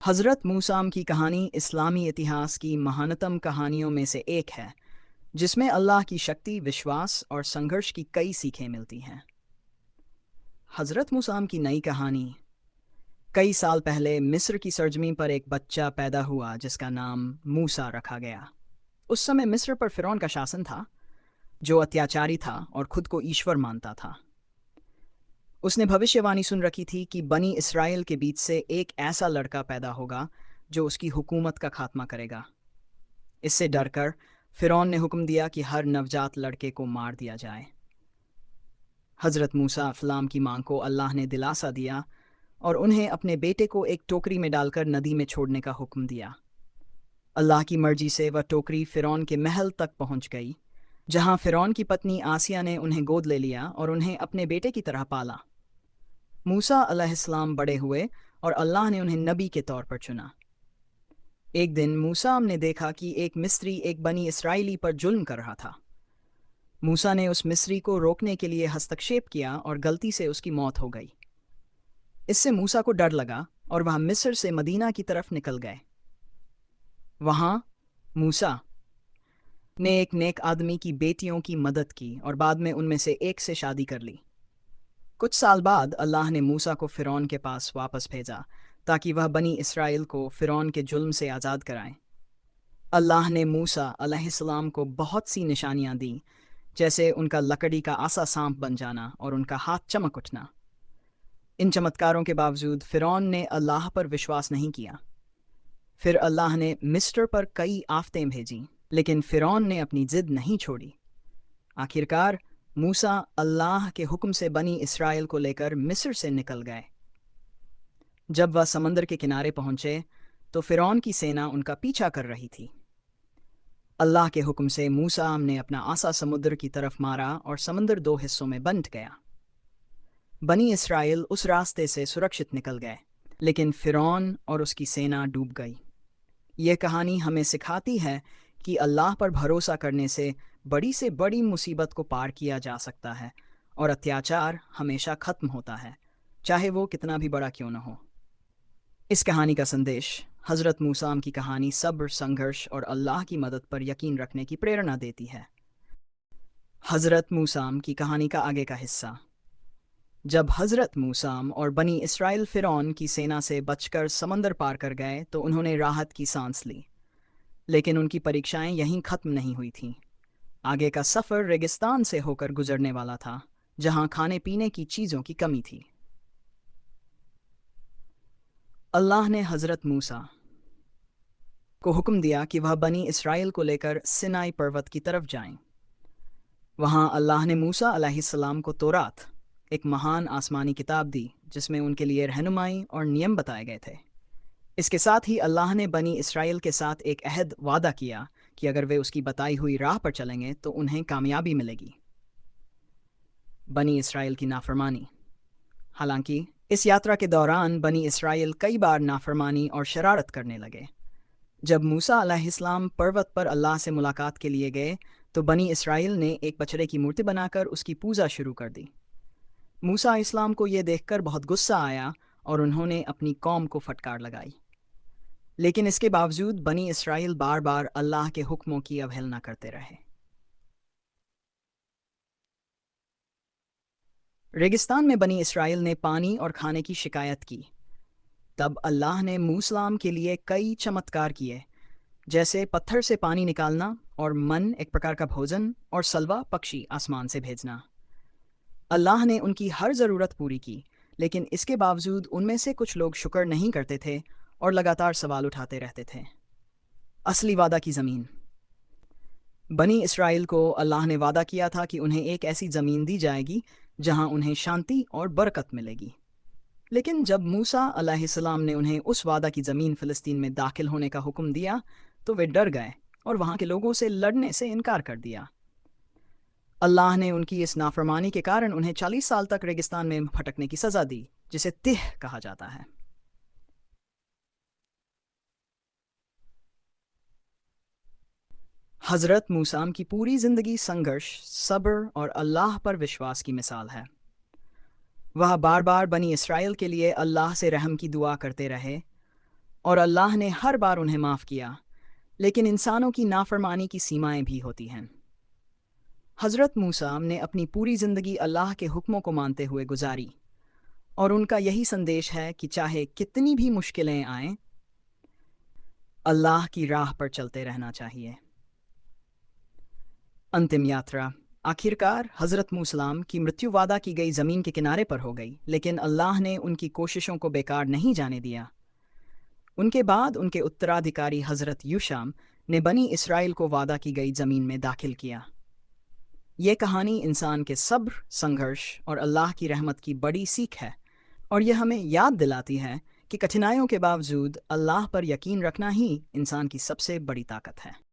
हज़रत मूसा की कहानी इस्लामी इतिहास की महानतम कहानियों में से एक है, जिसमें अल्लाह की शक्ति, विश्वास और संघर्ष की कई सीखें मिलती हैं। हज़रत मूसा की नई कहानी। कई साल पहले मिस्र की सरजमी पर एक बच्चा पैदा हुआ जिसका नाम मूसा रखा गया। उस समय मिस्र पर फिरौन का शासन था, जो अत्याचारी था और खुद को ईश्वर मानता था। उसने भविष्यवाणी सुन रखी थी कि बनी इसराइल के बीच से एक ऐसा लड़का पैदा होगा जो उसकी हुकूमत का खात्मा करेगा। इससे डरकर फिरौन ने हुक्म दिया कि हर नवजात लड़के को मार दिया जाए। हज़रत मूसा अलैहिस्सलाम की मां को अल्लाह ने दिलासा दिया और उन्हें अपने बेटे को एक टोकरी में डालकर नदी में छोड़ने का हुक्म दिया। अल्लाह की मर्जी से वह टोकरी फिरौन के महल तक पहुंच गई, जहां फिरौन की पत्नी आसिया ने उन्हें गोद ले लिया और उन्हें अपने बेटे की तरह पाला। मूसा अलैहिस्सलाम बड़े हुए और अल्लाह ने उन्हें नबी के तौर पर चुना। एक दिन मूसा ने देखा कि एक मिस्री एक बनी इसराइली पर जुल्म कर रहा था। मूसा ने उस मिस्री को रोकने के लिए हस्तक्षेप किया और गलती से उसकी मौत हो गई। इससे मूसा को डर लगा और वह मिस्र से मदीना की तरफ निकल गए। वहां मूसा ने एक नेक आदमी की बेटियों की मदद की और बाद में उनमें से एक से शादी कर ली। कुछ साल बाद अल्लाह ने मूसा को फिरौन के पास वापस भेजा ताकि वह बनी इसराइल को फिरौन के जुल्म से आज़ाद कराए। अल्लाह ने मूसा अलैहिस्सलाम को बहुत सी निशानियां दी, जैसे उनका लकड़ी का आसा सांप बन जाना और उनका हाथ चमक उठना। इन चमत्कारों के बावजूद फिरौन ने अल्लाह पर विश्वास नहीं किया। फिर अल्लाह ने मिस्र पर कई आफतें भेजीं, लेकिन फिरौन ने अपनी जिद नहीं छोड़ी। आखिरकार मूसा अल्लाह के हुक्म से बनी इसराइल को लेकर मिस्र से निकल गए। जब वह समंदर के किनारे पहुंचे तो फिरौन की सेना उनका पीछा कर रही थी। अल्लाह के हुक्म से मूसा ने अपना आसा समुद्र की तरफ मारा और समंदर दो हिस्सों में बंट गया। बनी इसराइल उस रास्ते से सुरक्षित निकल गए, लेकिन फिरौन और उसकी सेना डूब गई। यह कहानी हमें सिखाती है कि अल्लाह पर भरोसा करने से बड़ी मुसीबत को पार किया जा सकता है और अत्याचार हमेशा खत्म होता है, चाहे वो कितना भी बड़ा क्यों न हो। इस कहानी का संदेश हज़रत मूसा की कहानी सब्र, संघर्ष और अल्लाह की मदद पर यकीन रखने की प्रेरणा देती है। हज़रत मूसा की कहानी का आगे का हिस्सा। जब हज़रत मूसा और बनी इसराइल फिरौन की सेना से बचकर समंदर पार कर गए तो उन्होंने राहत की सांस ली। लेकिन उनकी परीक्षाएं यहीं खत्म नहीं हुई थीं। आगे का सफ़र रेगिस्तान से होकर गुजरने वाला था, जहां खाने पीने की चीज़ों की कमी थी। अल्लाह ने हज़रत मूसा को हुक्म दिया कि वह बनी इसराइल को लेकर सिनाई पर्वत की तरफ जाएं। वहां अल्लाह ने मूसा अलैहिस्सलाम को तौरात, एक महान आसमानी किताब दी, जिसमें उनके लिए रहनुमाई और नियम बताए गए थे। इसके साथ ही अल्लाह ने बनी इसराइल के साथ एक अहद वादा किया कि अगर वे उसकी बताई हुई राह पर चलेंगे तो उन्हें कामयाबी मिलेगी। बनी इसराइल की नाफरमानी। हालांकि इस यात्रा के दौरान बनी इसराइल कई बार नाफरमानी और शरारत करने लगे। जब मूसा अलैहिस्सलाम पर्वत पर अल्लाह से मुलाकात के लिए गए तो बनी इसराइल ने एक बछड़े की मूर्ति बनाकर उसकी पूजा शुरू कर दी। मूसा इस्लाम को यह देखकर बहुत गुस्सा आया और उन्होंने अपनी कौम को फटकार लगाई। लेकिन इसके बावजूद बनी इसराइल बार बार अल्लाह के हुक्मों की अवहेलना करते रहे। रेगिस्तान में बनी इसराइल ने पानी और खाने की शिकायत की। तब अल्लाह ने मूसा के लिए कई चमत्कार किए, जैसे पत्थर से पानी निकालना और मन, एक प्रकार का भोजन, और सलवा, पक्षी, आसमान से भेजना। अल्लाह ने उनकी हर ज़रूरत पूरी की, लेकिन इसके बावजूद उनमें से कुछ लोग शुक्र नहीं करते थे और लगातार सवाल उठाते रहते थे। असली वादा की ज़मीन। बनी इसराइल को अल्लाह ने वादा किया था कि उन्हें एक ऐसी ज़मीन दी जाएगी जहां उन्हें शांति और बरकत मिलेगी। लेकिन जब मूसा अलैहिस्सलाम ने उन्हें उस वादा की ज़मीन फ़िलिस्तीन में दाखिल होने का हुक्म दिया तो वे डर गए और वहां के लोगों से लड़ने से इनकार कर दिया। अल्लाह ने उनकी इस नाफरमानी के कारण उन्हें 40 साल तक रेगिस्तान में भटकने की सज़ा दी, जिसे तिह कहा जाता है। हज़रत मूसा की पूरी ज़िंदगी संघर्ष, सब्र और अल्लाह पर विश्वास की मिसाल है। वह बार बार बनी इसराइल के लिए अल्लाह से रहम की दुआ करते रहे اور اللہ نے ہر بار انہیں معاف کیا، لیکن انسانوں کی نافرمانی کی سیمائیں بھی ہوتی ہیں۔ حضرت موسیٰ نے اپنی پوری زندگی اللہ کے حکموں کو مانتے ہوئے گزاری، اور ان کا یہی سندیش ہے کہ چاہے کتنی بھی مشکلیں آئیں، اللہ کی راہ پر چلتے رہنا چاہیے۔ انتم یاترا۔ آخرکار حضرت موسیٰ کی مرتیو وعدہ کی گئی زمین کے کنارے پر ہو گئی، لیکن اللہ نے ان کی کوششوں کو بیکار نہیں جانے دیا۔ ان کے بعد ان کے اترادھکاری حضرت یوشع نے بنی اسرائیل کو وعدہ کی گئی زمین میں داخل کیا۔ یہ کہانی انسان کے صبر، سنگھرش اور اللہ کی رحمت کی بڑی سیکھ ہے، اور یہ ہمیں یاد دلاتی ہے کہ کٹھنائیوں کے باوجود اللہ پر یقین رکھنا ہی انسان کی سب سے بڑی طاقت ہے۔